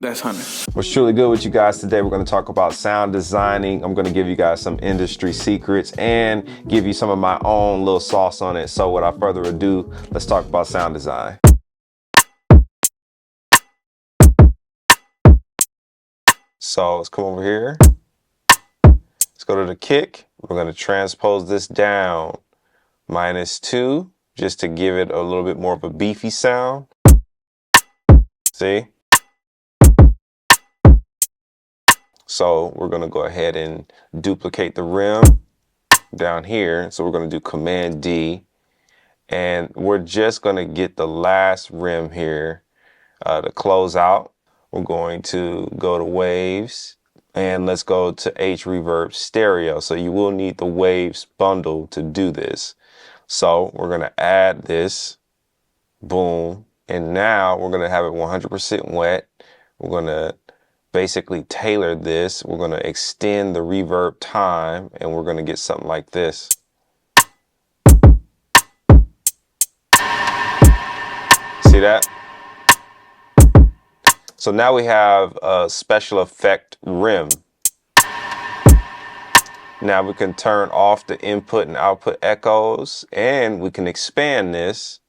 That's Hunter. What's truly good with you guys today, we're going to talk about sound designing. I'm going to give you guys some industry secrets and give you some of my own little sauce on it. So without further ado, let's talk about sound design. So let's come over here. Let's go to the kick. We're going to transpose this down -2 just to give it a little bit more of a beefy sound. See? So we're going to go ahead and duplicate the rim down here. So we're going to do Command D, and we're just going to get the last rim here to close out. We're going to go to waves and let's go to H reverb stereo. So you will need the waves bundle to do this. So we're going to add this, boom, and now we're going to have it 100% wet. We're going to basically tailor this. We're going to extend the reverb time and we're going to get something like this. See that? So now we have a special effect rim. Now we can turn off the input and output echoes, and we can expand this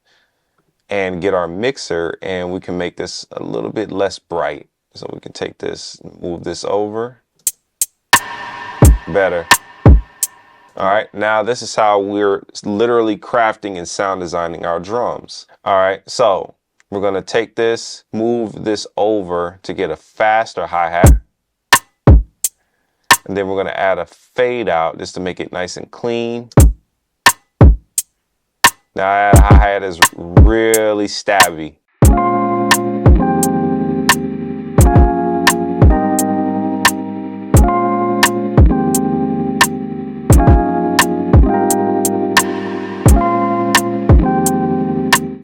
and get our mixer, and we can make this a little bit less bright. So we can take this, move this over. Better. All right, now this is how we're literally crafting and sound designing our drums. All right, so we're gonna take this, move this over to get a faster hi-hat. And then we're gonna add a fade out just to make it nice and clean. Now that hi-hat is really stabby.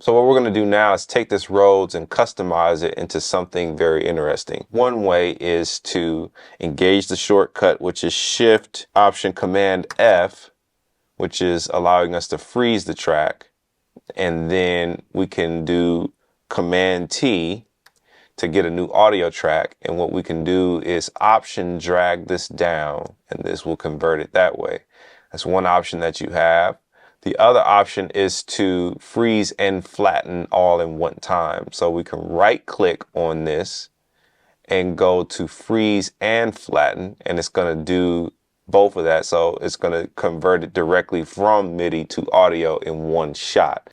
So what we're going to do now is take this Rhodes and customize it into something very interesting. One way is to engage the shortcut, which is Shift Option Command F, which is allowing us to freeze the track. And then we can do Command T to get a new audio track. And what we can do is Option drag this down, and this will convert it that way. That's one option that you have. The other option is to freeze and flatten all in one time. So we can right click on this and go to freeze and flatten, and it's going to do both of that. So it's going to convert it directly from MIDI to audio in one shot.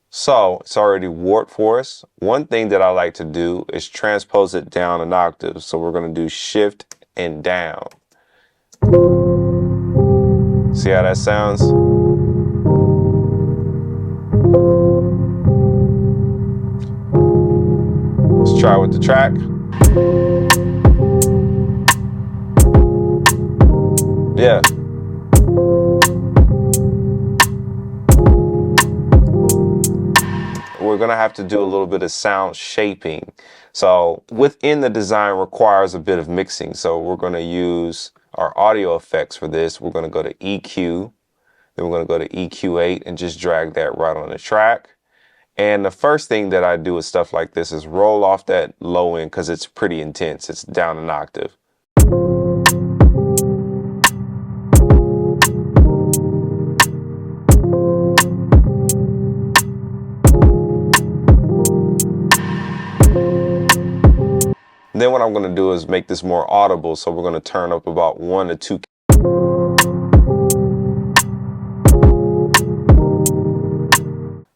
So it's already warped for us. One thing that I like to do is transpose it down an octave. So we're going to do Shift and down. See how that sounds? Let's try with the track. Yeah. We're gonna have to do a little bit of sound shaping. So within the design requires a bit of mixing. So we're gonna use our audio effects for this. We're going to go to EQ, then we're going to go to EQ8 and just drag that right on the track. And the first thing that I do with stuff like this is roll off that low end because it's pretty intense. It's down an octave. Then what I'm going to do is make this more audible, so we're going to turn up about 1 to 2.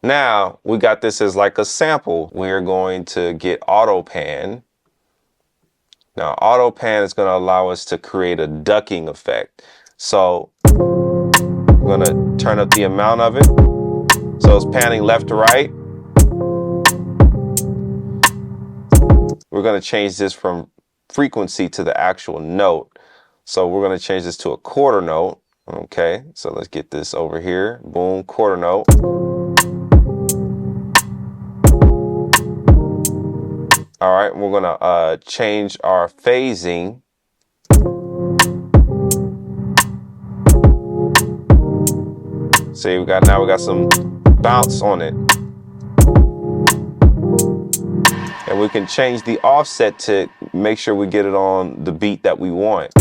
Now we got this as like a sample. We're going to get auto pan. Now auto pan is going to allow us to create a ducking effect. So we're going to turn up the amount of it. So it's panning left to right. We're going to change this from frequency to the actual note. So we're going to change this to a quarter note. Okay, so let's get this over here. Boom, quarter note. All right, we're going to change our phasing. See, now we got some bounce on it. And we can change the offset to make sure we get it on the beat that we want.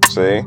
See?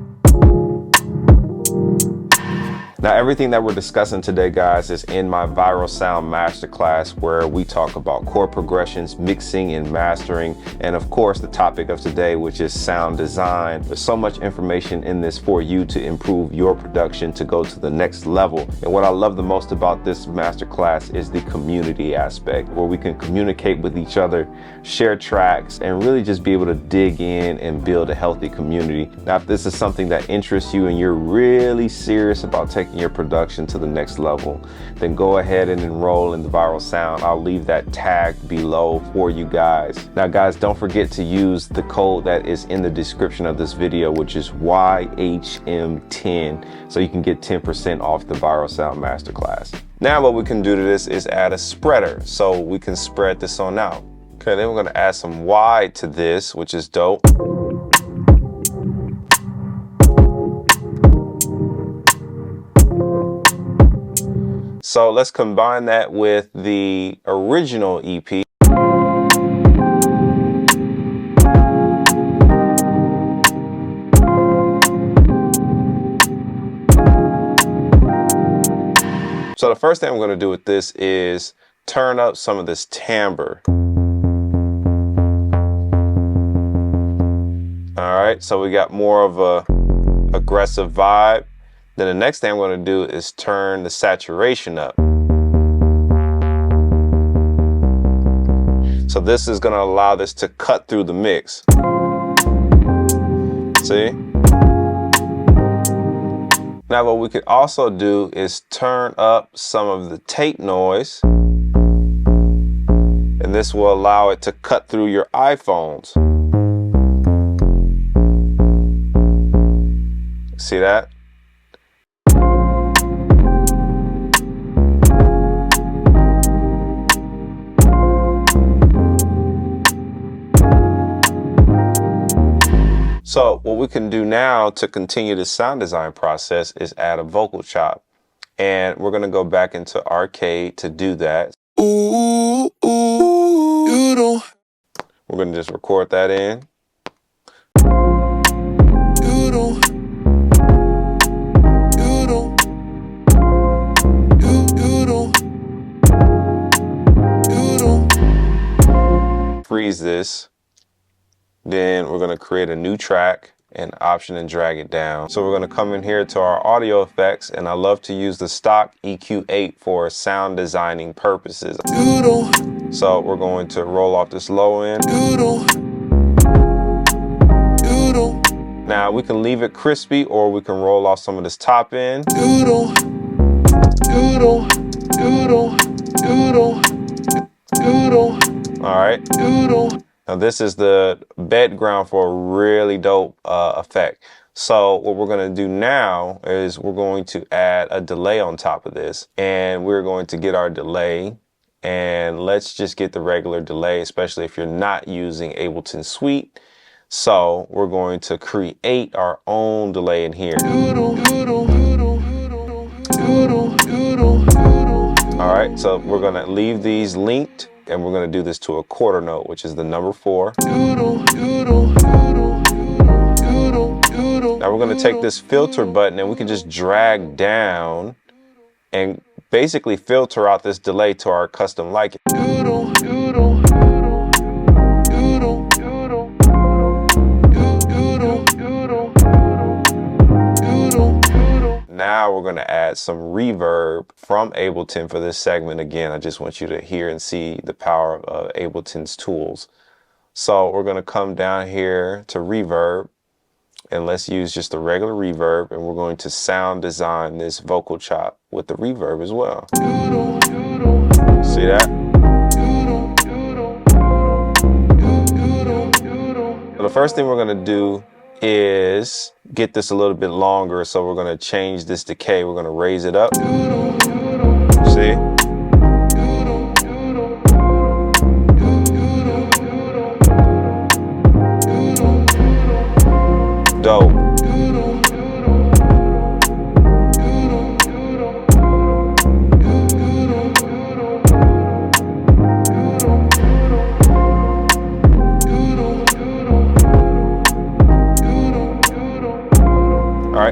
Now, everything that we're discussing today, guys, is in my Viral Sound Masterclass, where we talk about chord progressions, mixing and mastering, and of course, the topic of today, which is sound design. There's so much information in this for you to improve your production, to go to the next level. And what I love the most about this masterclass is the community aspect, where we can communicate with each other, share tracks, and really just be able to dig in and build a healthy community. Now, if this is something that interests you and you're really serious about taking your production to the next level, then go ahead and enroll in the Viral Sound. I'll leave that tag below for you guys. Now, guys, don't forget to use the code that is in the description of this video, which is YHM10, so you can get 10% off the Viral Sound Masterclass. Now, what we can do to this is add a spreader, so we can spread this on out. Okay, then we're gonna add some wide to this, which is dope. So let's combine that with the original EP. So the first thing I'm going to do with this is turn up some of this timbre. All right, so we got more of a aggressive vibe. Then the next thing I'm going to do is turn the saturation up. So this is going to allow this to cut through the mix. See? Now what we could also do is turn up some of the tape noise. And this will allow it to cut through your iPhones. See that? So what we can do now to continue the sound design process is add a vocal chop. And we're gonna go back into Arcade to do that. Ooh, ooh, you don't. We're gonna just record that in. You don't. You don't. You don't. You don't. Freeze this. Then we're going to create a new track and Option and drag it down. So we're going to come in here to our audio effects, and I love to use the stock EQ8 for sound designing purposes. So we're going to roll off this low end. Now we can leave it crispy, or we can roll off some of this top end. All right. Now this is the background for a really dope effect. So what we're going to do now is we're going to add a delay on top of this, and we're going to get our delay, and let's just get the regular delay, especially if you're not using Ableton Suite. So we're going to create our own delay in here. All right, so we're going to leave these linked. And we're going to do this to a quarter note, which is the number 4. Now we're going to take this filter button and we can just drag down and basically filter out this delay to our custom liking. Now we're going to add some reverb from Ableton for this segment. Again, I just want you to hear and see the power of Ableton's tools. So we're going to come down here to reverb, and let's use just the regular reverb, and we're going to sound design this vocal chop with the reverb as well. See that? So the first thing we're going to do is get this a little bit longer, so we're going to change this decay. We're going to raise it up. See? Dope.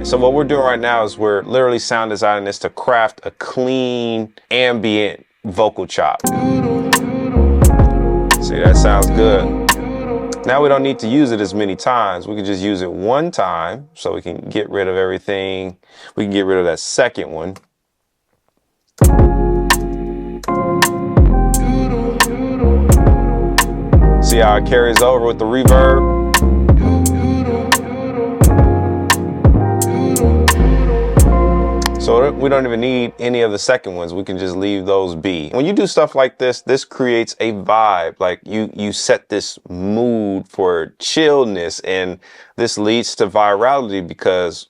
right, so what we're doing right now is we're literally sound designing this to craft a clean ambient vocal chop. See, that sounds good. Now we don't need to use it as many times. We can just use it one time so we can get rid of everything. We can get rid of that second one. See how it carries over with the reverb? So we don't even need any of the second ones. We can just leave those be. When you do stuff like this, this creates a vibe. Like you set this mood for chillness, and this leads to virality because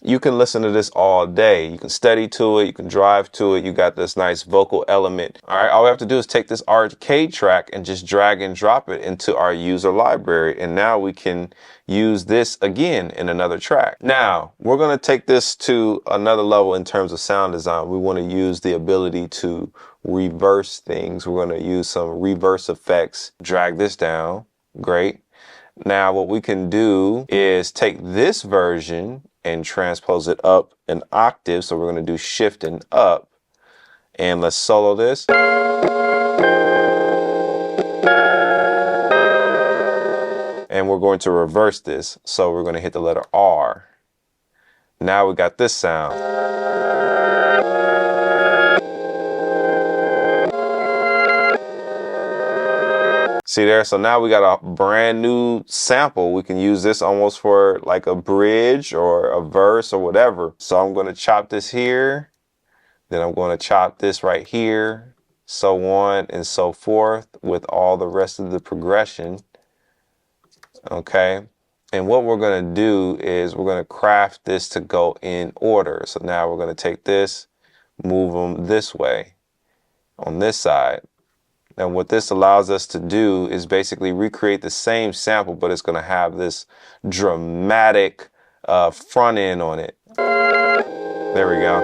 you can listen to this all day. You can study to it. You can drive to it. You got this nice vocal element. All right. All we have to do is take this arcade track and just drag and drop it into our user library. And now we can use this again in another track. Now we're going to take this to another level in terms of sound design. We want to use the ability to reverse things. We're going to use some reverse effects. Drag this down. Great. Now what we can do is take this version and transpose it up an octave. So we're going to do shift and up, and let's solo this. And we're going to reverse this. So we're going to hit the letter R. Now we got this sound. See there? So now we got a brand new sample. We can use this almost for like a bridge or a verse or whatever. So I'm going to chop this here. Then I'm going to chop this right here, so on and so forth with all the rest of the progression. Okay. And what we're going to do is we're going to craft this to go in order. So now we're going to take this, move them this way on this side. And what this allows us to do is basically recreate the same sample, but it's going to have this dramatic front end on it. There we go.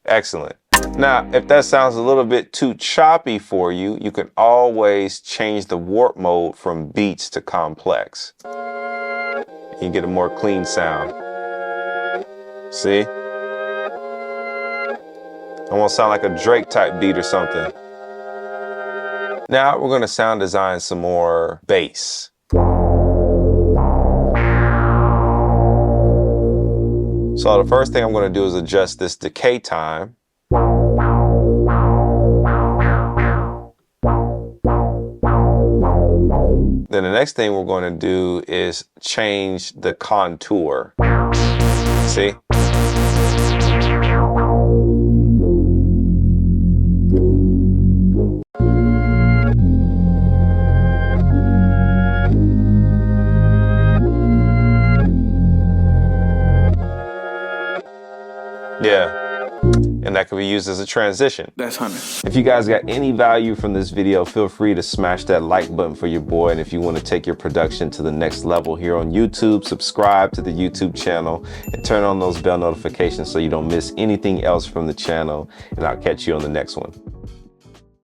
Excellent. Now, if that sounds a little bit too choppy for you, you can always change the warp mode from beats to complex. You get a more clean sound. See? Almost sound like a Drake type beat or something. Now we're going to sound design some more bass. So the first thing I'm going to do is adjust this decay time. Then the next thing we're going to do is change the contour. See? Yeah, and that could be used as a transition. That's Hunter. If you guys got any value from this video, feel free to smash that like button for your boy. And if you want to take your production to the next level here on YouTube, subscribe to the YouTube channel and turn on those bell notifications so you don't miss anything else from the channel. And I'll catch you on the next one.